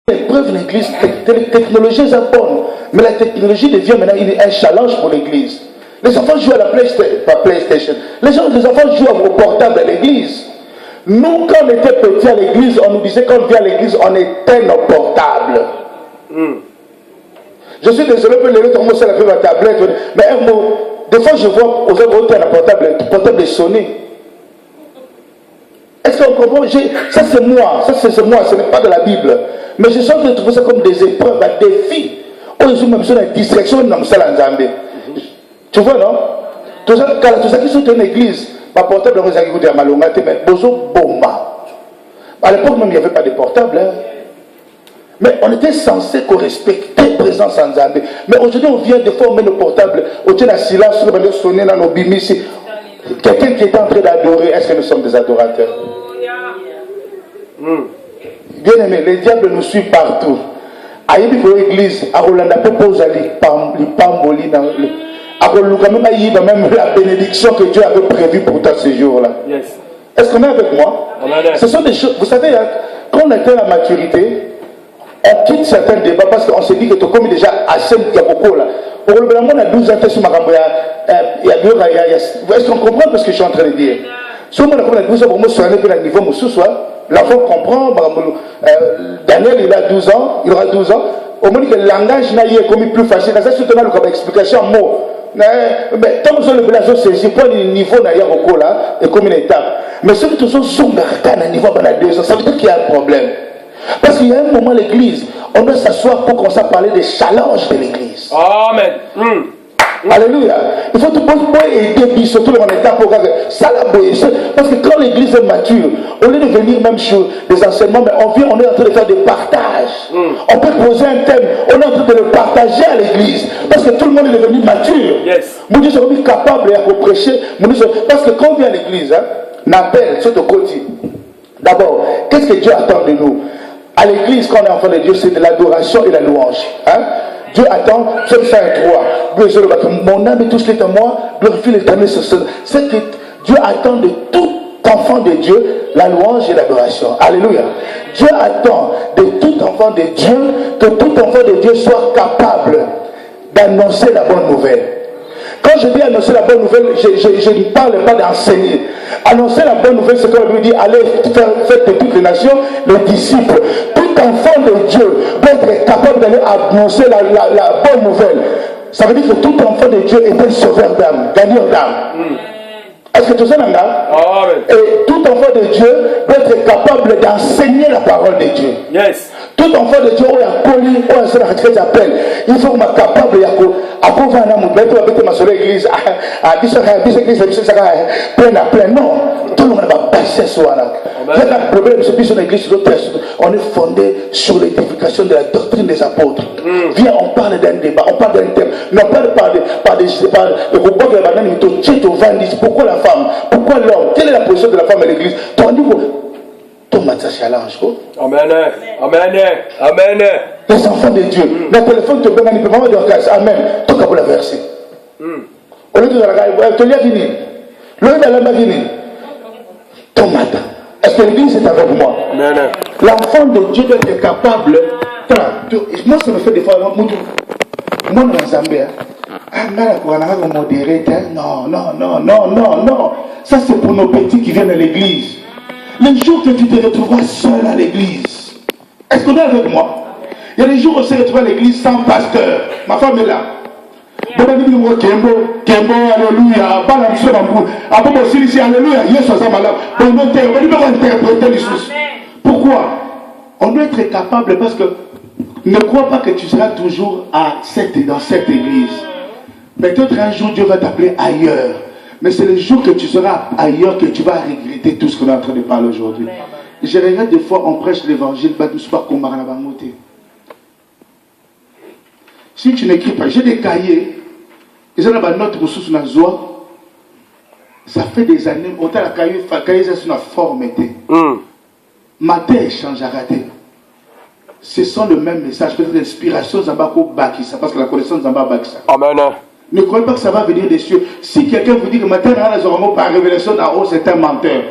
L'épreuve de l'église, la technologie est bonne, mais la technologie devient maintenant un challenge pour l'église. Les enfants jouent à la PlayStation. Les enfants jouent au portable à l'église. Nous, quand on était petits à l'église, on nous disait quand on vient à l'église, on éteint nos portables. Je suis désolé pour les autres, moi, c'est la ma tablette. Mais un mot, des fois, je vois aux autres, le portable est sonné. Est-ce qu'on comprend? Ça, c'est moi. C'est moi. Ce n'est pas de la Bible. Mais je sens que je trouve ça comme des épreuves, des défis. Oh, je suis même sur la distraction dans ça en Zambie. Tu vois, non? Tout ça qui sont dans l'église, ma portable, on a écouté à Malonga, mais bozo bomba. À l'époque, même, il n'y avait pas de portable. Hein. Mais on était censé respecter la présence en Zambie. Mais aujourd'hui, on vient de former nos portables. On tient la silence, on va sonner dans nos bimis. Quelqu'un qui est en train d'adorer, est-ce que nous sommes des adorateurs? Bien aimé, les diables nous suivent partout. Aïe, l'église, à Rolanda, pose les pamboli dans le. Même la bénédiction que Dieu avait prévue pour toi ce jour-là. Yes. Est-ce qu'on est avec moi? Ce sont des choses. Vous savez, hein, quand on atteint la maturité, on quitte certains débats parce qu'on se dit que tu comme déjà assez de beaucoup là. Pour le moment, on a 12 ans sur ma campagne. Est-ce qu'on comprend ce que je suis en train de dire? Si on a 12 ans, pour moi, sur un niveau, l'enfant comprend. Daniel, il a 12 ans, il aura 12 ans. Au moins que le langage n'a pas plus facile. C'est surtout comme explication en mots. Mais tant que le blason c'est pas le niveau n'a pas beaucoup là, et comme une étape. Mais ceux qui sont sur le niveau pendant 2 ans, ça veut dire qu'il y a un problème. Parce qu'il y a un moment l'église, on doit s'asseoir pour commencer à parler des challenges de l'église. Amen. Alléluia. Il faut tout le monde aider, surtout le monde état pour ça la parce que quand l'église est mature, au lieu de venir même sur des enseignements, mais on est en train de faire des partages. On peut poser un thème, on est en train de le partager à l'église. Parce que tout le monde est devenu mature. Nous sommes capables de prêcher. Parce que quand on vient à l'église, n'appelle ce côté. D'abord, qu'est-ce que Dieu attend de nous? À l'église, quand on est enfant de Dieu, c'est de l'adoration et la louange. Dieu attend, Psaume 103, mon âme et tout ce qui est en moi, glorifie l'Éternel sur ce. C'est que Dieu attend de tout enfant de Dieu la louange et l'adoration. Alléluia. Dieu attend de tout enfant de Dieu que tout enfant de Dieu soit capable d'annoncer la bonne nouvelle. Quand je dis annoncer la bonne nouvelle, je ne parle pas d'enseigner. Annoncer la bonne nouvelle, c'est comme on dit, allez faire de toutes les nations les disciples. Tout enfant de Dieu doit être capable d'aller annoncer la bonne nouvelle. Ça veut dire que tout enfant de Dieu est un sauveur d'âme, gagneur d'âme. Est-ce que tout ça là? Et tout enfant de Dieu doit être capable d'enseigner la parole de Dieu. Yes. Tout enfant de Dieu, il faut être capable de plein. Non, tout le monde va passer ce soir-là. Le problème, c'est que l'église, on est fondé sur l'édification de la doctrine des apôtres. Viens, on parle d'un débat, on parle d'un thème. Mais on parle par des pourquoi la femme? Pourquoi l'homme? Quelle est la position de la femme à l'église? Challenge. Amen. Amen. Amen. Les enfants de Dieu. Le téléphone te donne un peu de grâce. Amen. Tout cas pour la verser. Au lieu de la te l'a fini. Le lieu de la fini. Tomate. Est-ce que l'église est avec moi? L'enfant de Dieu doit être capable. Moi, ça me fait des fois. Moi, dans la Zambie. Non. Ça, c'est pour nos petits qui viennent à l'église. Les jours que tu te retrouveras seul à l'église. Est-ce qu'on est avec moi? Il y a des jours où on se retrouve à l'église sans pasteur. Ma femme est là. Kembo, alléluia. Alléluia. Pourquoi? On doit être capable parce que ne crois pas que tu seras toujours dans cette église. Peut-être un jour Dieu va t'appeler ailleurs. Mais c'est le jour que tu seras ailleurs que tu vas regretter tout ce qu'on est en train de parler aujourd'hui. Je regrette des fois, on prêche l'évangile, si tu n'écris pas, j'ai des cahiers, ils ont une note pour sous la joie. Ça fait des années, autant la cahier, c'est une forme. Matin échange à rater. Ce sont le même message, peut-être l'inspiration Zambako Bakissa, parce que la connaissance Zamba Bakissa. Amen. Ne croyez pas que ça va venir des cieux. Si quelqu'un vous dit que matin, par révélation d'en haut, c'est un menteur.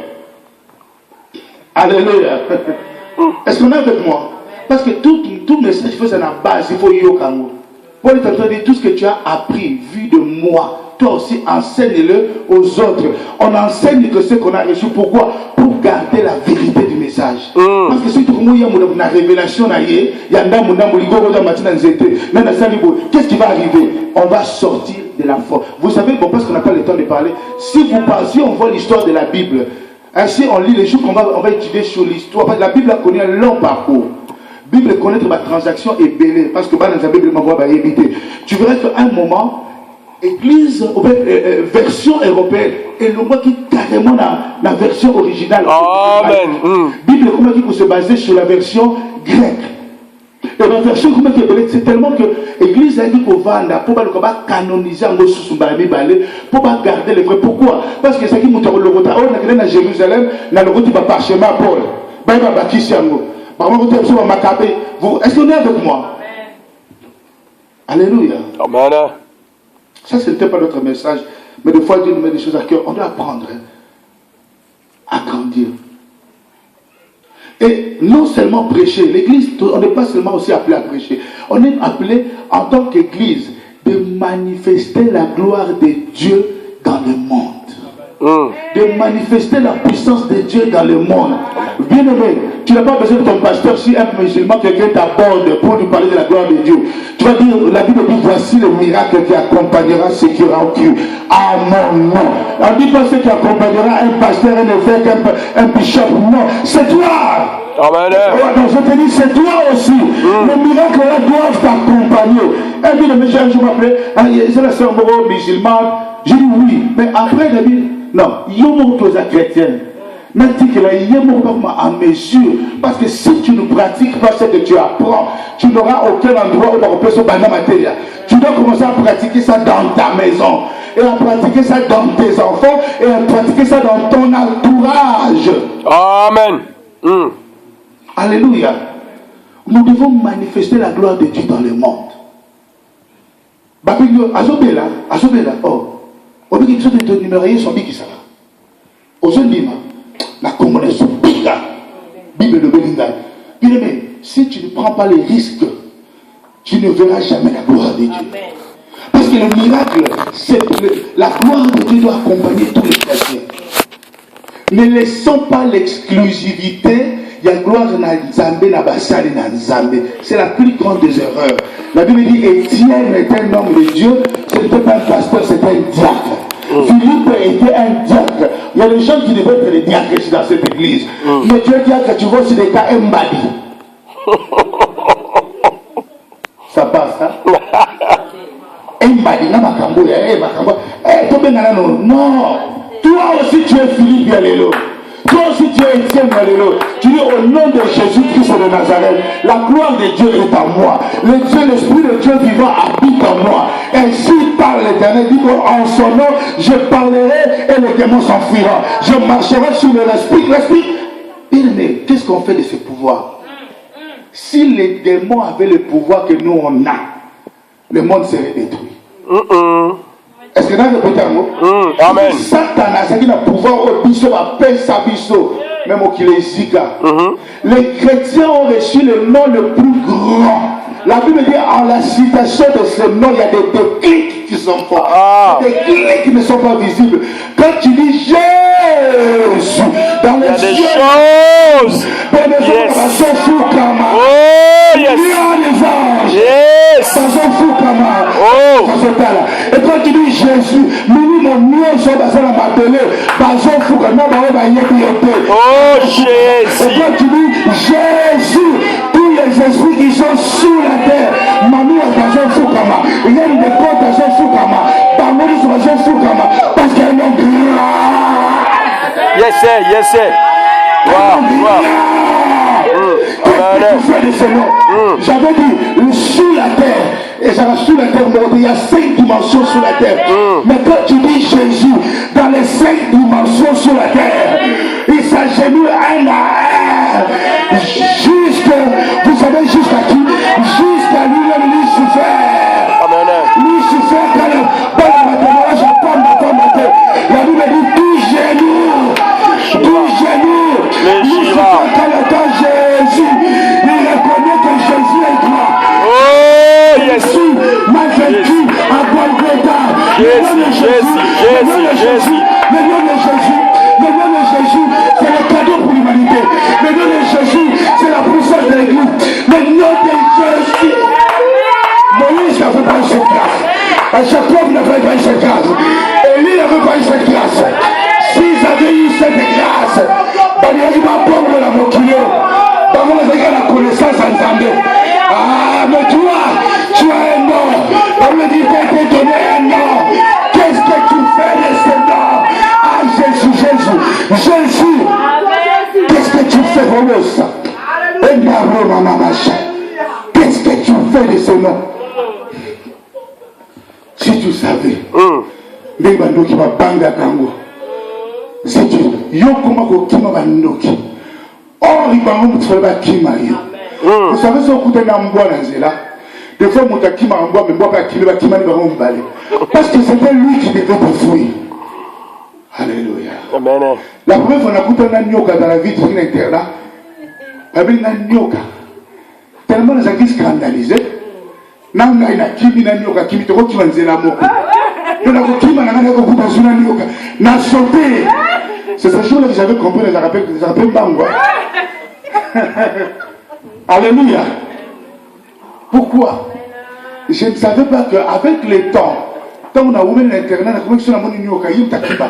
Alléluia. Est-ce qu'on est avec moi? Parce que tout message, il faut ça la base, il faut yokango. Paul est en train de dire tout ce que tu as appris, vu de moi, toi aussi enseigne-le aux autres. On enseigne que ce qu'on a reçu. Pourquoi? Pour garder la vérité du message. Parce que si tout le monde y a une révélation, qu'est-ce qui va arriver? On va sortir de la foi. Vous savez, bon, parce qu'on n'a pas le temps de parler, si on voit l'histoire de la Bible, ainsi on lit les jours qu'on va étudier sur l'histoire, la Bible connaît un long parcours. La Bible connaît que ma transaction est belle, parce que dans la Bible, tu verras qu'à un moment, Église, version européenne, et le mot qui est carrément la version originale. Amen. La Bible comment dit se baser sur la version grecque. Et la version comment c'est tellement que l'Église a dit qu'on va canoniser en pour garder les vrais. Pourquoi? Parce que c'est qui monte le retard. On a à Jérusalem, dans le retard parchemin Paul. Est-ce qu'on est avec moi? Alléluia. Amen. Ça, ce n'était pas notre message. Mais des fois, Dieu nous met des choses à cœur. On doit apprendre à grandir. Et non seulement prêcher. L'église, on n'est pas seulement aussi appelé à prêcher. On est appelé en tant qu'église de manifester la gloire de Dieu dans le monde. De manifester la puissance de Dieu dans le monde. Bien aimé, tu n'as pas besoin de ton pasteur. Si un musulman, quelqu'un t'aborde pour lui parler de la gloire de Dieu, tu vas dire, la Bible dit, voici le miracle qui accompagnera ceux qui auront cru. Ah non, non. On ne dit pas ce qui accompagnera un pasteur, un évêque, un bishop. Non, c'est toi. Amen. Donc je te dis, c'est toi aussi. Les miracles là doivent t'accompagner. Un dit, le monsieur, un jour m'appelait, c'est la sœur musulmane. J'ai dit oui, mais après, il a dit, non, il y a beaucoup de chrétiens. Mais dit que là, il y a beaucoup à mesure. Parce que si tu ne pratiques pas ce que tu apprends, tu n'auras aucun endroit où on peut se battre matériel. Tu dois commencer à pratiquer ça dans ta maison. Et à pratiquer ça dans tes enfants. Et à pratiquer ça dans ton entourage. Amen. Alléluia. Nous devons manifester la gloire de Dieu dans le monde. Azobela. Oh. On dit que tu numéraires sont bien qui ça va. Aujourd'hui, la combinaison Biga. Bible de Belinda. Bien aimé, si tu ne prends pas les risques, tu ne verras jamais la gloire de Dieu. Amen. Parce que le miracle, la gloire de Dieu doit accompagner tous les chrétiens. Ne laissons pas l'exclusivité. Il y a gloire na Nzambe na basali na Nzambe. C'est la plus grande des erreurs. La Bible dit Étienne était un homme de Dieu. Ce n'était pas un pasteur, c'était un diacre. Philippe était un diacre. Il y a des gens qui devaient être des diacres dans cette église. Mais tu es diacre, tu vois, c'est des cas Mbadi. Ça passe, hein? Mbadi, non. Toi aussi tu es Philippe Yalélo. Toi aussi tu es Étienne Yalélo. Tu dis au nom de Jésus-Christ de Nazareth, la gloire de Dieu est en moi. L'Esprit de Dieu vivant habite en moi. Ainsi parle l'Éternel. Dit en son nom, je parlerai et les démons s'enfuiront. Je marcherai sur l'Esprit. L'Esprit. Qu'est-ce qu'on fait de ce pouvoir? Si les démons avaient le pouvoir que nous on a, le monde serait détruit. Est-ce que dans le petit mot? Amen. Satan a ce qu'il a pouvoir au biseau, à paix sa biseau, même au qu'il est zika. Les chrétiens ont reçu le nom le plus grand. La Bible dit en la citation de ce nom, il y a des déclics qui sont forts. Des déclics qui ne sont pas visibles. Quand tu dis Jésus, dans les choses. Yes. Oh, yes. Yes. Oh. Et quand tu dis Jésus, oh, Jésus. Et quand tu dis Jésus, tous les esprits qui sont sous la terre, il y a une déportation parce qu'elle est yes, sir, yes, sir. Wow. Qu'est-ce que tu fais de ce nom? J'avais dit sous la terre. Et ça va sous la terre, il y a 5 dimensions sous la terre. Mais quand tu dis Jésus, dans les 5 dimensions sous la terre, il s'agenouille un à un. Juste, vous savez jusqu'à qui? Jusqu'à lui-même, Lucifer. Lucifer, quand la maternelle, j'apprends ma terre. La Bible dit tout genou. Lucifer, quand il entend Jésus, il reconnaît nom de Jésus, le nom de Jésus, c'est le cadeau pour l'humanité. Le nom de Jésus, c'est la puissance de l'église. Le nom de Jésus. Moïse n'avait pas eu cette grâce. Jacob n'avait pas eu cette grâce. Élie n'avait pas eu cette grâce. S'ils avaient eu cette grâce, il y a eu ma bombe la moquille. La connaissance en Zambé. Ah, mais toi, tu as un nom. On me dit que tu donné un nom. Qu'est-ce que tu fais de ce nom? Ah, Jésus. Qu'est-ce que tu fais de ça? Qu'est-ce que tu fais de ce nom? Si tu savais, les bandoki va banga kango. Si tu, yokoma kima bandoki. Or, il va nous faire kima yo. Vous savez ce que vous avez dit là? Des fois, mon kima en bois, mais moi pas kima, kima ne va pas me baler. Parce que c'était lui qui devait t'offrir. Alléluia. Amen. La première fois, on a écouté un nyoka dans la vie de l'internat. Avec un nyoka. Tellement les gens scandalisés. Nanga ina kimi na nyoka kimi toko kimi nzela moko. Donc la kimi na ngana ko kuta zuna nyoka. Na sauté. C'est ce jour-là que j'avais compris les rappels Bangwa. Alléluia. Pourquoi? Je ne savais pas qu'avec le temps, quand on a ouvert l'internet, on a commencé à mon nyoka yimta kiba.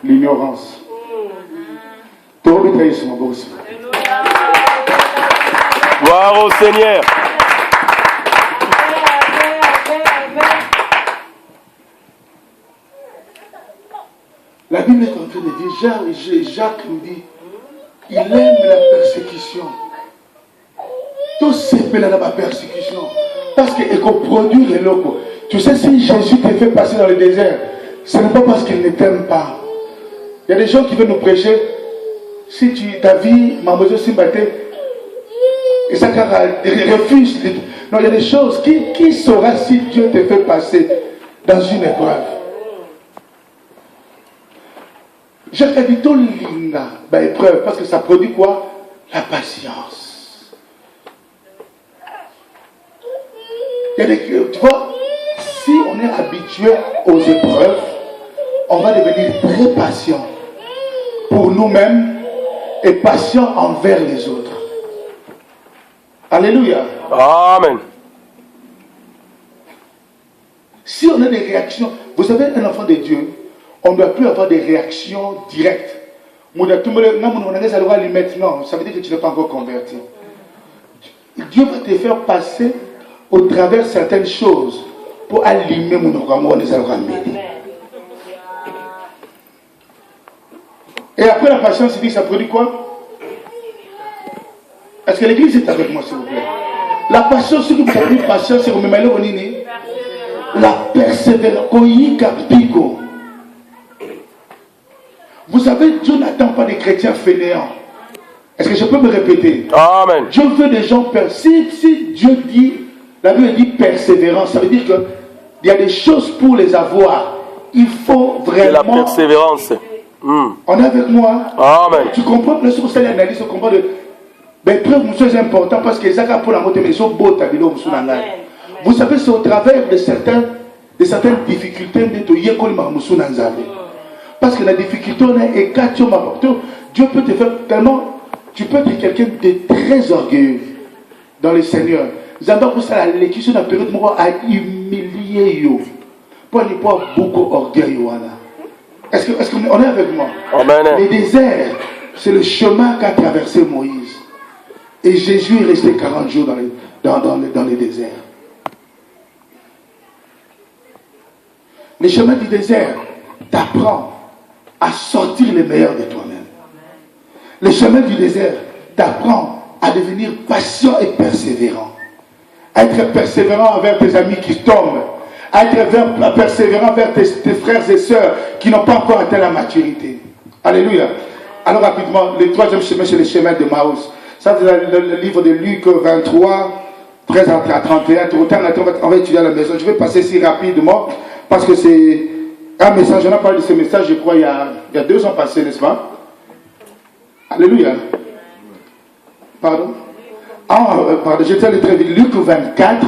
L'ignorance. Gloire au Seigneur. La Bible est en train de dire, Jacques nous dit, il aime la persécution. Tout ce fait là la persécution. Parce qu'il produit les locaux. Tu sais, si Jésus te fait passer dans le désert, ce n'est pas parce qu'il ne t'aime pas. Il y a des gens qui veulent nous prêcher. Si ta vie, mademoiselle Simbaté, et ça refuse. Non, il y a des choses. Qui saura si Dieu te fait passer dans une épreuve? Jacques a dit tout linda, épreuve, parce que ça produit quoi? La patience. Il y a des, tu vois, si on est habitué aux épreuves, on va devenir très patient pour nous-mêmes et patient envers les autres. Alléluia. Amen. Si on a des réactions, vous savez, un enfant de Dieu, on ne doit plus avoir des réactions directes. Non, ça veut dire que tu n'es pas encore converti. Dieu va te faire passer au travers certaines choses pour allumer mon amour. Et après la patience, il dit, ça produit quoi? Est-ce que l'église est avec moi, s'il vous plaît? La patience, ce qui produit patience, c'est comme la persévérance. Vous savez, Dieu n'attend pas des chrétiens fainéants. Est-ce que je peux me répéter? Amen. Dieu veut des gens persévérants. Si Dieu dit, la Bible dit persévérance, ça veut dire qu'il y a des choses pour les avoir. Il faut vraiment... C'est la persévérance. On est avec moi? Amen. Tu comprends que ce que c'est l'analyse, tu comprends de... Mais preuve, c'est important parce que ça a pour la montée, mais ils sont beaux, vous savez, c'est au travers de certaines difficultés de Yekol Mahmousou Nanzavé. Parce que la difficulté, on est écarté, Dieu peut te faire tellement, tu peux être quelqu'un de très orgueilleux dans le Seigneur. Zamba pour ça, l'équipe de la période a humilié yo. Pour ne pas beaucoup orgueil. Est-ce qu'on est avec moi? Amen. Le désert, c'est le chemin qu'a traversé Moïse. Et Jésus est resté 40 jours dans le désert. Le chemin du désert t'apprend à sortir le meilleur de toi-même. Le chemin du désert t'apprend à devenir patient et persévérant. À être persévérant envers tes amis qui tombent. À être persévérant envers tes frères et sœurs qui n'ont pas encore atteint la maturité. Alléluia. Alors rapidement, le troisième chemin, c'est le chemin de Maús. Ça, c'est le livre de Luc 23, 13 à 31. On va étudier à la maison. Je vais passer si rapidement parce que c'est un message. On a parlé de ce message, je crois, il y a 2 ans passés, n'est-ce pas? Alléluia. Pardon? Pardon, je tiens le très vite. Luc 24,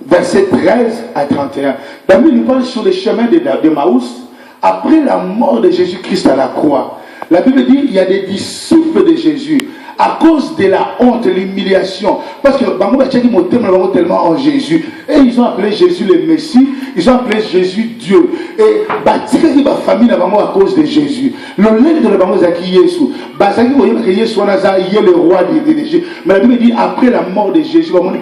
verset 13 à 31. David nous parle sur le chemin de Maús après la mort de Jésus-Christ à la croix, la Bible dit qu'il y a des disciples de Jésus. À cause de la honte, l'humiliation, parce que tellement en Jésus, et ils ont appelé Jésus le Messie, ils ont appelé Jésus Dieu, et la famille à cause de Jésus. Le lait de la famille Zaki Yesu, Yesu est le roi de Jésus. Mais la Bible dit après la mort de Jésus, on va dire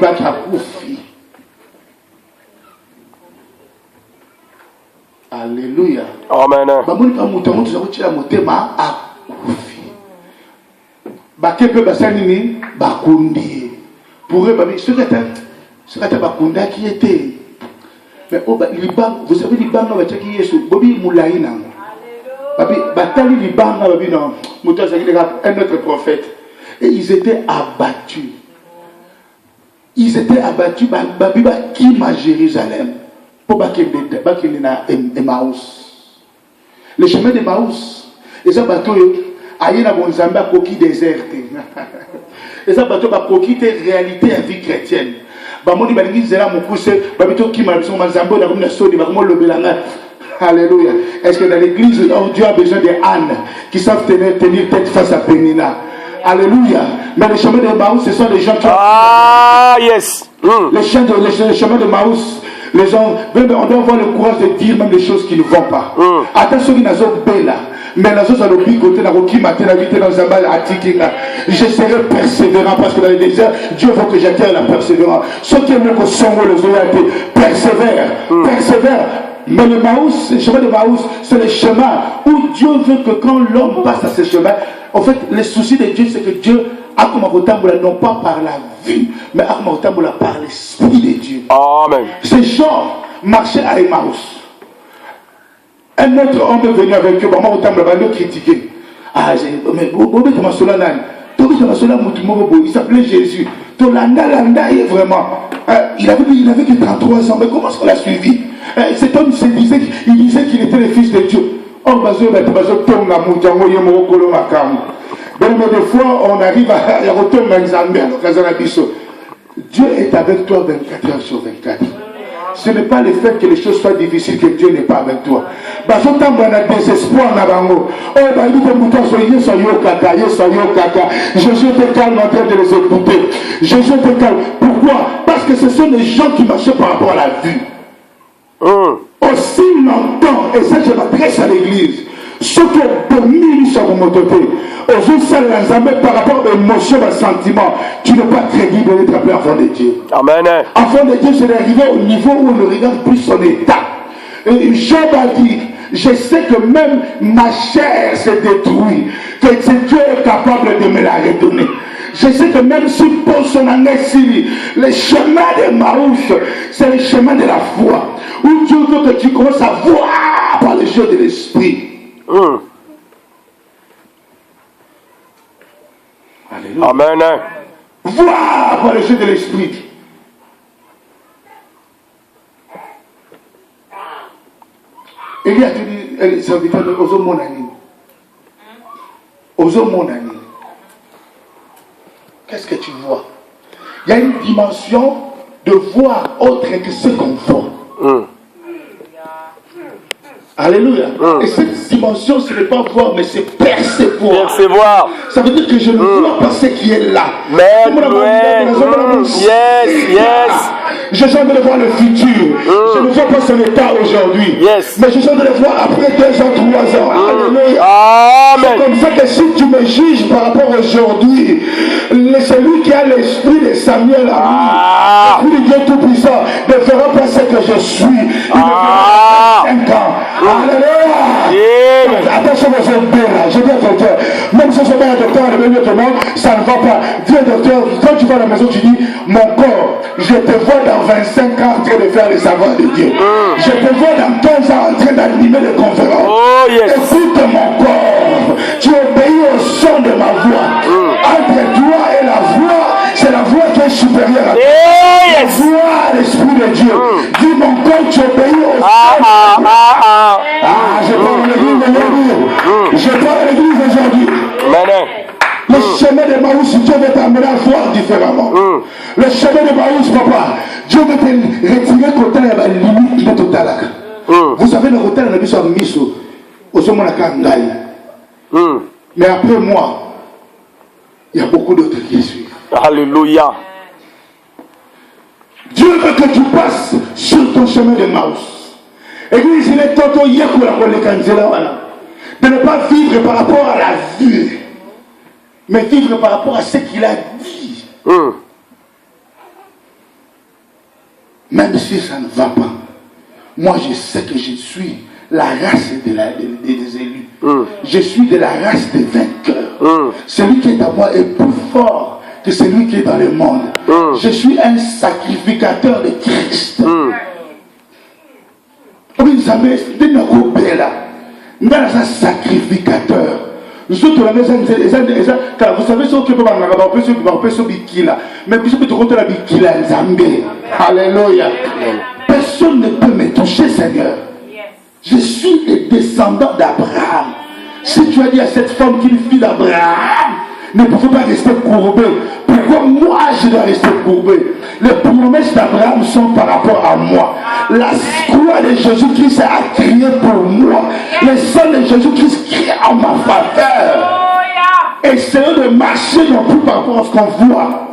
alléluia. Amen. Bakepe basanini bakundi pour eux babi ce que bakunda qui était mais liban vous savez liban na bataki Yesu bobi mulaina babi batali liban na babi non muta zakile un autre prophète et ils étaient abattus babi bakima Jérusalem pour bakende na Emmaüs le chemin d'Emmaüs les bateaux aïe na bonzamba koki déserte et ça bateau ba koki te réalité à vie chrétienne ba moni balingi zela mukuse ba bito ki ma biso mazambo na komna sodi ba komo lobelanga alléluia. Est-ce que dans l'église Dieu a besoin des ânes qui savent tenir tête face à Pénina? Alléluia. Mais les chemins de Maús, ce sont les gens qui yes. Les chemins de Maús, les gens, on doit avoir le courage de dire même des choses qui ne vont pas. Attention, qui n'a pas bella. Mais la chose à l'oubli côté la roquille matin la vie dans un bal à Tikinga. Je serai persévérant parce que dans les déserts, Dieu veut que j'acquière la persévérance. Ceux qui aiment que son les ont persévère. Mais le Maús, le chemin de Maús, c'est le chemin où Dieu veut que quand l'homme passe à ce chemin, en fait, le souci de Dieu, c'est que Dieu a comme un non pas par la vue, mais a comme un par l'esprit de Dieu. Amen. Ces gens marchaient à Emmaüs. Un autre homme est venu avec eux, il va critiquer. Ah, mais il s'appelait Jésus. Vraiment. Il avait que 33 ans, mais comment est-ce qu'on l'a suivi? Cet homme disait qu'il était le fils de Dieu. Mais des fois, on arrive à retourner dans Dieu est avec toi 24 heures sur 24. Ce n'est pas le fait que les choses soient difficiles que Dieu n'est pas avec toi. Jésus était calme en train de les écouter. Jésus était calme. Pourquoi? Parce que ce sont des gens qui marchaient par rapport à la vue. Aussi longtemps, et ça je m'adresse à l'église, ce qui est dominé sur mon côté, par rapport à l'émotion, à sentiment, tu n'es pas crédible d'être appelé enfant de Dieu. Amen. Enfant de Dieu, c'est d'arriver au niveau où on ne regarde plus son état. Et Job a dit, je sais que même ma chair se détruit, que Dieu est capable de me la redonner. Je sais que même si pour son année, le chemin de Maús, c'est le chemin de la foi, où Dieu veut que tu commences à voir par les yeux de l'esprit. Alléluia. Amen. Voir par les yeux de l'esprit. Il y a des serviteurs aux mon ami. Aux mon ami. Qu'est-ce que tu vois? Il y a une dimension de voir autre que ce qu'on voit. Alléluia. Et cette dimension, ce n'est pas voir, mais c'est percevoir. Percevoir. Ça veut dire que je ne vois pas ce qui est là. Yes. Je sens de le voir le futur. Je ne vois pas son état aujourd'hui. Yes. Mais je sens de le voir après 2 ans, 3 ans. Alléluia. Amen. C'est comme ça que si tu me juges par rapport à aujourd'hui, celui qui a l'esprit de Samuel à lui, l'esprit de Dieu Tout-Puissant, ne fera pas ce que je suis. Il ne fera pas 5 ans. Alléluia. Attention à ce là. Je dis à docteur, même si ce n'est pas un docteur, ça ne va pas. Dis au docteur, quand tu vas à la maison, tu dis, mon corps, je te vois dans 25 ans en train de faire les savoirs de Dieu. Je te vois dans 15 ans en train d'animer les conférences. Écoute mon corps, tu obéis au son de ma voix. Entre toi et la voix, c'est la voix qui est supérieure à toi. La voix, l'esprit de Dieu. Dis mon corps, tu obéis au son de ma voix. Je parle à l'église aujourd'hui. Je parle à l'église aujourd'hui. Le chemin de Maús, Dieu veut t'amener à voir différemment. Le chemin de Maús, papa, Dieu veut te retirer côté de la limite de total. Vous savez, le hôtel, on a vu sur Misso. Mais après moi, il y a beaucoup d'autres qui suivent. Alléluia. Dieu veut que tu passes sur ton chemin de Maus. Église, il est temps de ne pas vivre par rapport à la vue, mais vivre par rapport à ce qu'il a dit. Même si ça ne va pas, moi je sais que je suis la race des élus. Je suis de la race des vainqueurs. Celui qui est à moi est plus fort que celui qui est dans le monde. Je suis un sacrificateur de Christ. Vous savez sacrificateur. Vous savez ce que alléluia. Personne ne peut me toucher, Seigneur. Je suis le descendant d'Abraham. Si tu as dit à cette femme qu'il est fille d'Abraham, ne pouvez pas rester courbé. Pourquoi moi je dois rester courbé? Les promesses d'Abraham sont par rapport à moi. La croix de Jésus-Christ a crié pour moi. Le sang de Jésus-Christ crie en ma faveur. Essayons de marcher non plus par rapport à ce qu'on voit.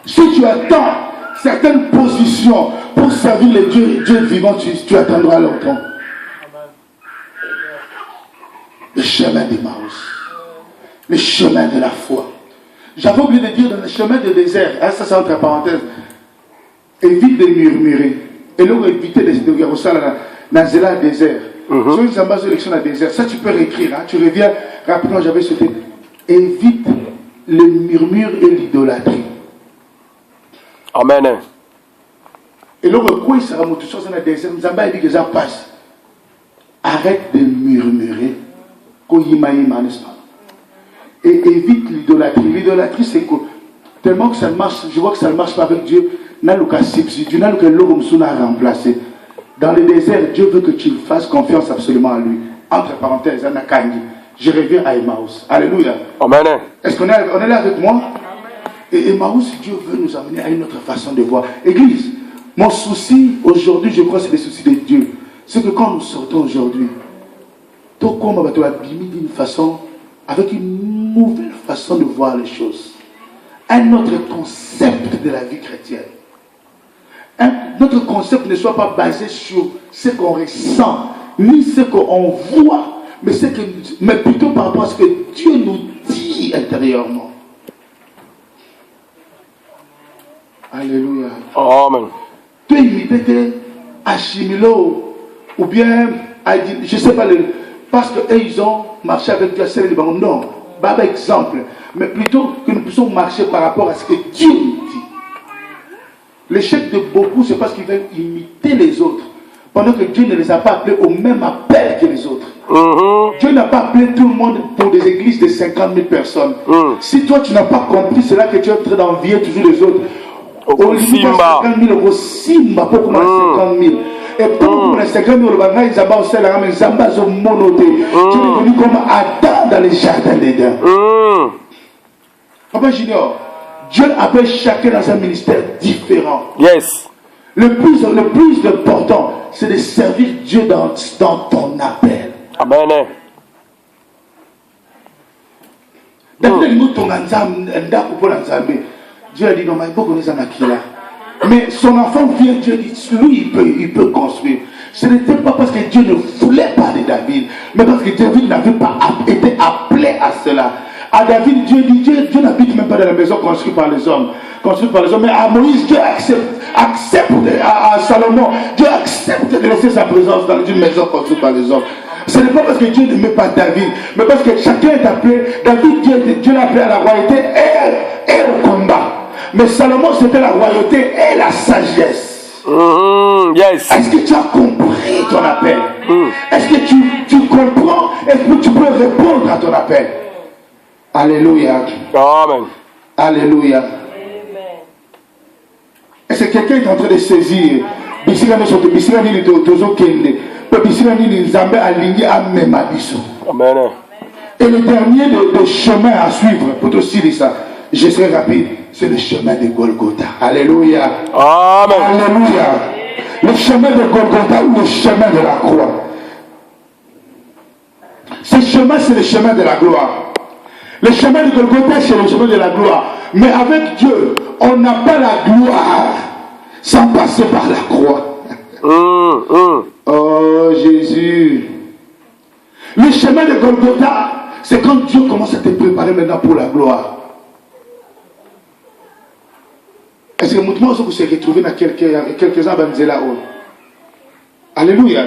Si tu attends certaines positions pour servir le Dieu vivant, tu attendras longtemps. Le chemin d'Emmaüs, le chemin de la foi. J'avais oublié de dire dans le chemin du désert, hein, ça c'est entre parenthèses, évite de murmurer. Et là, éviter de dire ça dans le désert. Sur une samba sélection dans le désert, ça tu peux réécrire. Hein, tu reviens rapidement, j'avais sauté. Évite le murmure et l'idolâtrie. Amen. Et là, quoi il sera monté sur le désert, Zamba dit que ça passe. Arrête de murmurer. Et évite l'idolâtrie. L'idolâtrie, c'est que tellement que ça marche, je vois que ça ne marche pas avec Dieu. Dans le désert, Dieu veut que tu fasses confiance absolument à lui. Entre parenthèses, je reviens à Emmaüs. Alléluia. Amen. Est-ce qu'on est là avec moi? Et Emmaüs, Dieu veut nous amener à une autre façon de voir. Église, mon souci aujourd'hui, je crois que c'est le souci de Dieu. C'est que quand nous sortons aujourd'hui, d'une façon, avec une nouvelle façon de voir les choses. Un autre concept de la vie chrétienne. Notre concept ne soit pas basé sur ce qu'on ressent, ni ce qu'on voit, mais plutôt par rapport à ce que Dieu nous dit intérieurement. Alléluia. Amen. Tu es imité à Chimilo, ou bien, je ne sais pas, parce qu'ils ont marché avec Dieu, non, pas exemple, mais plutôt que nous puissions marcher par rapport à ce que Dieu nous dit. L'échec de beaucoup, c'est parce qu'ils veulent imiter les autres, pendant que Dieu ne les a pas appelés au même appel que les autres. Dieu n'a pas appelé tout le monde pour des églises de 50 000 personnes. Si toi tu n'as pas compris, c'est là que tu es en train d'envier toujours les autres. Au limite, 50 000 euros, Simba, pour comment 50 000. Et pour les 50 000 euros, ils ont aussi la même Zamba, ils ont monoté. Tu es devenu comme Adam dans les jardins d'Éden. Papa Junior, Dieu appelle chacun dans un ministère différent. Yes. Le plus important, c'est de servir Dieu dans ton appel. Amen. Dieu a dit non, mais il faut qu'on les ait là. Mais son enfant vient, Dieu dit, lui, il peut construire. Ce n'était pas parce que Dieu ne voulait pas de David, mais parce que David n'avait pas été appelé à cela. À David, Dieu dit, Dieu n'habite même pas dans la maison construite par les hommes. Mais à Moïse, Dieu accepte à Salomon, Dieu accepte de laisser sa présence dans une maison construite par les hommes. Ce n'est pas parce que Dieu ne met pas David, mais parce que chacun est appelé. David, Dieu l'a appelé à la royauté et au combat. Mais Salomon, c'était la royauté et la sagesse. Yes. Est-ce que tu as compris ton appel? Est-ce que tu comprends? Est-ce que tu peux répondre à ton appel? Alléluia. Amen. Alléluia. Est-ce que quelqu'un est en train de saisir? Amen. Et le dernier de chemin à suivre, pour aussi dire ça, je serai rapide, c'est le chemin de Golgotha. Alléluia. Amen. Alléluia. Le chemin de Golgotha ou le chemin de la croix. Ce chemin, c'est le chemin de la gloire. Le chemin de Golgotha, c'est le chemin de la gloire. Mais avec Dieu, on n'a pas la gloire sans passer par la croix. Oh Jésus. Le chemin de Golgotha, c'est quand Dieu commence à te préparer maintenant pour la gloire. Est-ce que moi, vous s'est retrouvé dans quelques-uns là-haut? Alléluia.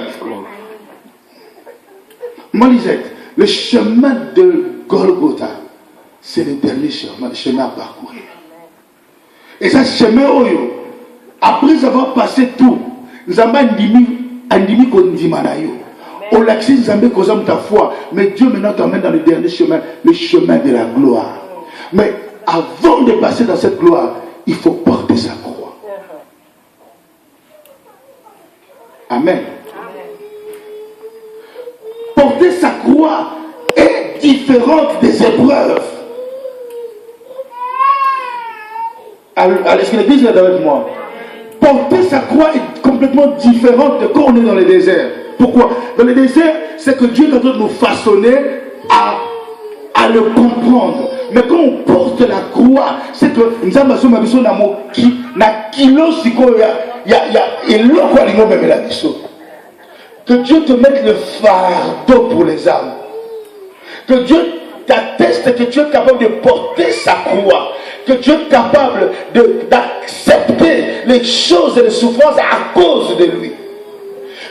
Molisette, le chemin de Golgotha, c'est le dernier chemin à parcourir. Et ça, chemin, après avoir passé tout, nous avons andimi kondimanayo. On l'accès, nous avons causé ta foi. Mais Dieu maintenant t'emmène dans le dernier chemin, le chemin de la gloire. Mais avant de passer dans cette gloire, il faut porter sa croix. Amen. Porter sa croix est différente des épreuves. Est-ce que l'église est avec moi? Porter sa croix est complètement différente de quand on est dans le désert. Pourquoi? Dans le désert, c'est que Dieu est en train de nous façonner à le comprendre. Mais quand on porte la croix, c'est que nous avons besoin que Dieu te mette le fardeau pour les âmes. Que Dieu t'atteste que tu es capable de porter sa croix. Que tu es capable d'accepter les choses et les souffrances à cause de lui.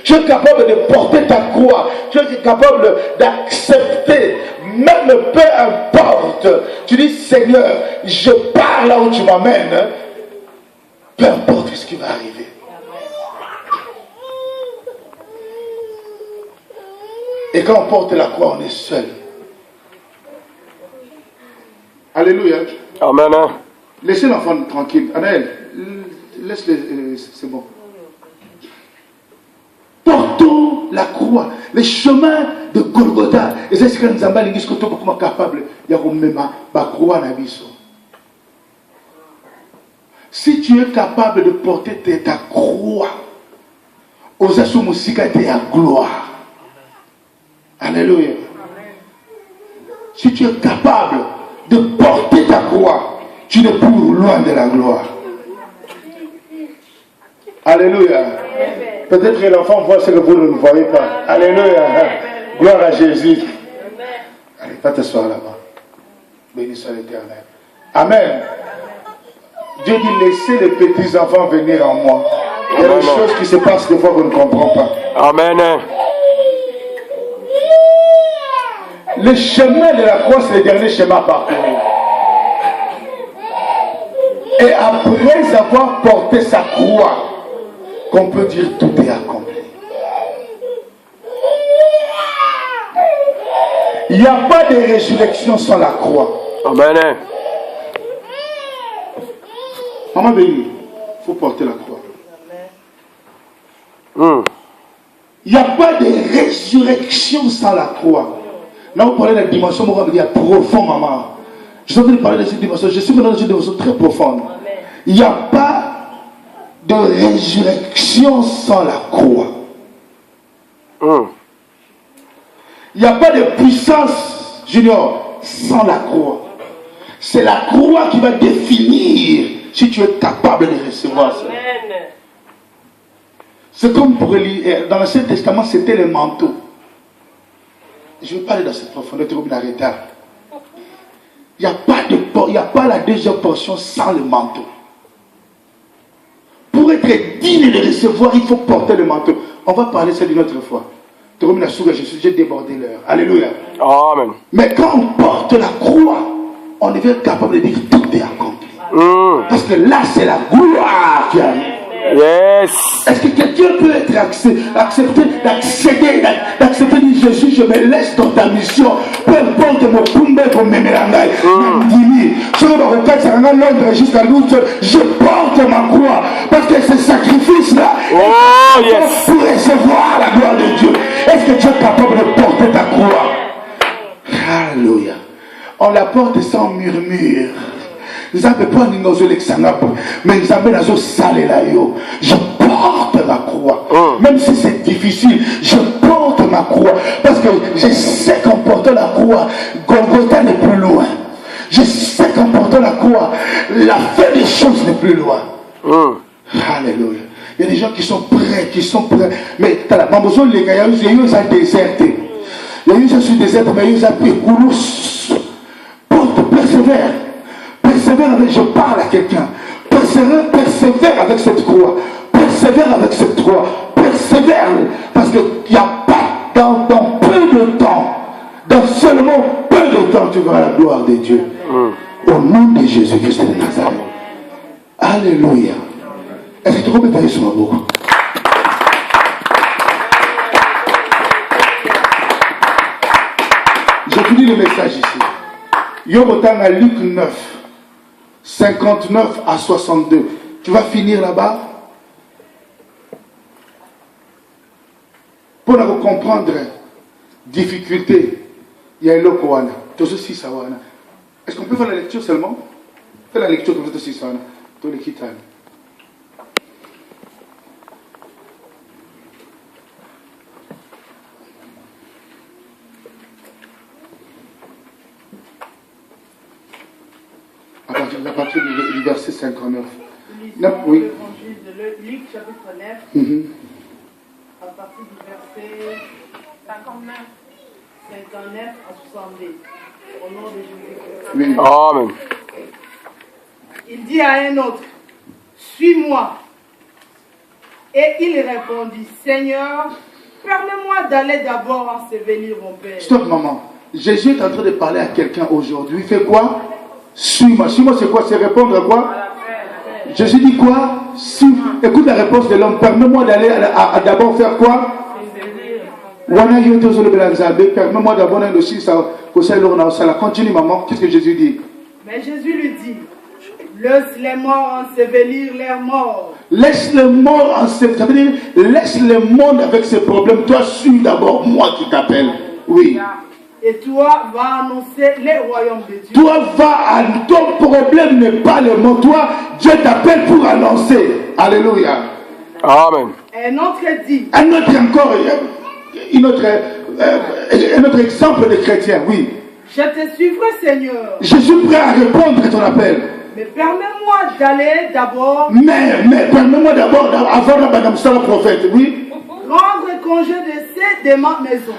Tu es capable de porter ta croix. Tu es capable d'accepter, même peu importe. Tu dis, Seigneur, je pars là où tu m'amènes. Peu importe ce qui va arriver. Et quand on porte la croix, on est seul. Alléluia. Amen. Laissez l'enfant tranquille. Anaël, laisse-le, c'est bon. Portons la croix, le chemin de Golgotha. Et c'est ce que nous avons dit, que nous sommes capables de faire la croix. Si tu es capable de porter ta croix, aux assoumoussika de la gloire. Alléluia. Si tu es capable de porter ta croix, tu n'es plus loin de la gloire. Alléluia. Peut-être que l'enfant voit ce que vous ne voyez pas. Alléluia. Gloire à Jésus. Allez, va t'asseoir là-bas. Béni soit l'Éternel. Amen. Dieu dit, laissez les petits enfants venir en moi. Il y a des choses qui se passent des fois qu'on ne comprend pas. Amen. Le chemin de la croix, c'est le dernier chemin à parcourir. Et après avoir porté sa croix, qu'on peut dire tout est accompli. Il n'y a pas de résurrection sans la croix. Amen. Maman bénie, il faut porter la croix. Il n'y a pas de résurrection sans la croix. Là, on parlait de la dimension, on va me dire profond, maman. Je suis en train de parler de cette dimension. Je suis dans une dimension très profonde. Il n'y a pas de résurrection sans la croix. Il n'y a pas de puissance, Junior, sans la croix. C'est la croix qui va définir si tu es capable de recevoir ça. C'est comme pour lire, dans l'Ancien Testament, c'était le manteau. Je vais parler dans cette profondeur, tu vas m'arrêter. Il n'y a pas la deuxième portion sans le manteau. Pour être digne de recevoir, il faut porter le manteau. On va parler ça d'une autre fois. J'ai débordé l'heure. Alléluia. Amen. Mais quand on porte la croix, on devient capable de dire tout est accompli. Parce que là, c'est la gloire qui arrive. Yes. Est-ce que quelqu'un peut être accepté d'accepter de Jésus, je me laisse dans ta mission. Peu importe mon kumbe pour me mélanger. Jusqu'à nous, je porte ma croix. Parce que ce sacrifice-là pour recevoir la gloire de Dieu. Est-ce que tu es capable de porter ta croix? Alléluia. On la porte sans murmure. Nous n'avons pas de nos mais nous avons nos salles là. Je porte porte ma croix. Même si c'est difficile, je porte ma croix. Parce que je sais qu'en portant la croix, Golgotha n'est plus loin. Je sais qu'en portant la croix, la fin des choses n'est plus loin. Alléluia. Il y a des gens qui sont prêts. Mais t'as la bambozo, les gars, ils ont déserté. Il y a eu ça sur le désert, mais ils ont pris goulous. Porte, persévère. Persévère avec, je parle à quelqu'un. Persévère avec cette croix. Persévère avec cette croix. Persévère. Parce qu'il n'y a pas dans peu de temps, dans seulement peu de temps, tu verras la gloire de Dieu. Au nom de Jésus-Christ de Nazareth. Alléluia. Est-ce que tu peux tailler sur ma bouche? Je finis le message ici. Yobotan à Luc 9, 59 à 62. Tu vas finir là-bas. Pour nous comprendre difficulté, il y a le Koana. Est-ce qu'on peut faire la lecture seulement? Fais la lecture comme ça aussi, Sana. Tous les kitans. À partir du verset 59. Oui. L'évangile de Luc, chapitre 9, à partir du verset 59 à 62. Au nom de Jésus-Christ. Amen. Il dit à un autre, suis-moi. Et il répondit, Seigneur, permets-moi d'aller d'abord ensevelir mon père. Stop, maman. Jésus est en train de parler à quelqu'un aujourd'hui. Fais quoi? Suis-moi. Suis-moi, c'est quoi? C'est répondre à quoi? Jésus dit quoi? Écoute la réponse de l'homme. Permets-moi d'aller à d'abord faire quoi? Permets-moi d'abord d'aller aussi. Continue, maman. Qu'est-ce que Jésus dit? Mais Jésus lui dit, laisse les morts ensevelir leurs morts. Laisse les morts ensevelir. Ça veut dire, laisse le monde avec ses problèmes. Toi, suis d'abord moi qui t'appelle. Oui. Et toi, va annoncer les royaumes de Dieu. Ton problème n'est pas le monde. Toi, Dieu t'appelle pour annoncer. Alléluia. Amen. Un autre dit. Un autre encore, un autre exemple de chrétien, oui. Je te suivrai, Seigneur. Je suis prêt à répondre à ton appel. Mais permets-moi d'aller d'abord. Mais permets-moi d'abord, avant Madame Sarah prophète, oui. Rendre congé de ma maison.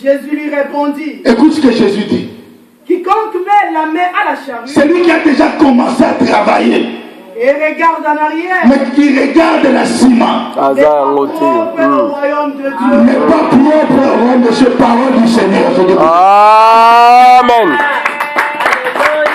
Jésus lui répondit. Écoute ce que Jésus dit. Quiconque met la main à la charrue. C'est lui qui a déjà commencé à travailler. Et regarde en arrière. Mais qui regarde la ciment. N'est pas propre au royaume de Dieu. N'est pas propre au royaume de Dieu. Parole du Seigneur.